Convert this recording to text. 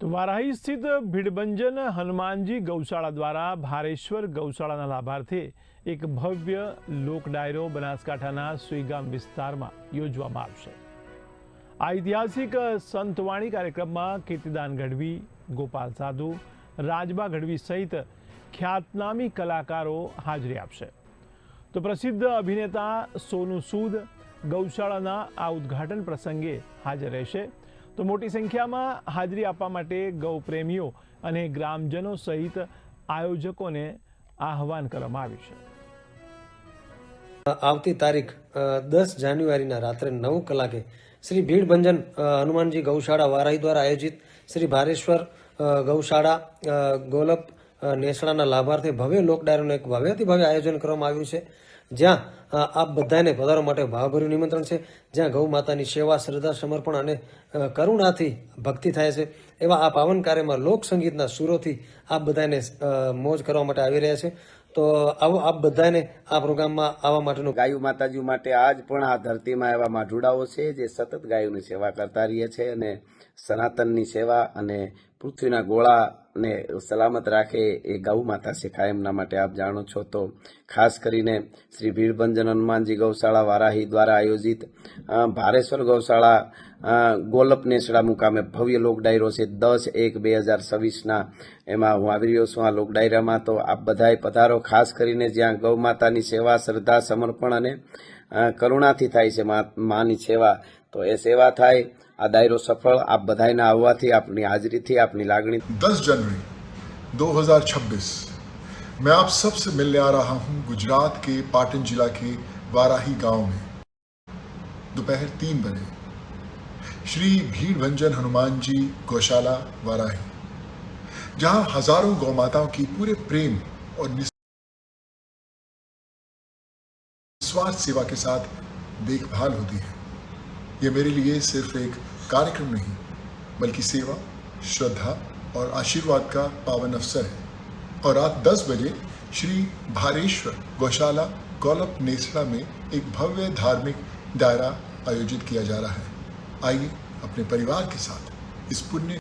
तो वाराही स्थित भीड़बंजन हनुमानजी गौशाला द्वारा भारेश्वर गौशाला लाभार्थे एक भव्य लोक डायरो बनासकांठाना सुईगाम विस्तारमा योजवामां आवशे। आ ऐतिहासिक संतवाणी कार्यक्रम में कीर्तिदान गढ़वी, गोपाल साधु, राजबा गढ़वी सहित ख्यातनामी कलाकारों हाजरी आपशे। तो प्रसिद्ध अभिनेता सोनू सूद गौशाला आ उद्घाटन प्रसंगे हाजर रहेशे। तो मोटी संख्या में हाजरी आपवा माटे गौ प्रेमीओ अने ग्रामजनों सहित आयोजकों ने आह्वान करवामां आव्युं छे। आवती तारीख 10 जान्युआरीना रात्रे 9 कलाके श्री भीड़बंजन हनुमानजी गौशाला वाराही द्वारा आयोजित श्री भारेश्वर गौशाला गोलप नेसड़ाना लाभार्थे भव्य लोक डायरोનું એક ભવ્યથી ભવ્ય આયોજન કરવામાં આવ્યું છે, જ્યાં આપ બધાને પધારવા માટે ભાવભર્યું નિમંત્રણ છે, જ્યાં ગૌ માતાની સેવા, શ્રદ્ધા, સમર્પણ અને કરુણાથી ભક્તિ થાય છે। એવા આ પાવન કાર્યમાં લોક સંગીતના સુરોથી આપ બધાને મોજ કરવા માટે આવી રહ્યા છે। તો આવો આપ બધાને આ પ્રોગ્રામમાં આવવા માટેનું ગાયું માતાજી માટે આજ પણ આ ધરતીમાં એવા માઢુડાઓ છે જે સતત ગાયોની સેવા કરતા રહીએ છે અને સનાતનની સેવા અને પૃથ્વીના ગોળાને સલામત રાખે એ ગૌ માતા છે કાયમના માટે આપ જાણો છો। તો ખાસ કરીને શ્રી ભીડબંજન હનુમાનજી ગૌશાળા વારાહી દ્વારા આયોજિત ભારેશ્વર ગૌશાળા ગોલપ નેસડા મુકામે ભવ્ય લોક ડાયરો છે 10/1/2026 એમાં હું આવી રહ્યો છું આ લોક ડાયરામાં। તો આપ બધાએ પધારો, ખાસ કરીને જ્યાં ગૌ માતાની સેવા, શ્રદ્ધા, સમર્પણ અને કરુણાથી થાય છે માની સેવા, તો એ સેવા થાય, આ દાયરો સફળ आप बधाई આવવાથી, આપની હાજરીથી, આપની લાગણી। 10 जनवरी 2026 मैं आप सबसे मिलने आ रहा हूं गुजरात के पाटन जिला के वाराही गांव में दोपहर 3 बजे श्री भीड़बंजन हनुमान जी गौशाला वाराही, जहां हजारों गौ माताओं की पूरे प्रेम और निस्वार्थ सेवा के साथ देखभाल होती है। ये मेरे लिए सिर्फ एक कार्यक्रम नहीं बल्कि सेवा, श्रद्धा और आशीर्वाद का पावन अवसर है। और रात 10 बजे श्री भारेश्वर गौशाला गोलप नेसड़ा में एक भव्य धार्मिक दायरा आयोजित किया जा रहा है। आइए अपने परिवार के साथ इस पुण्य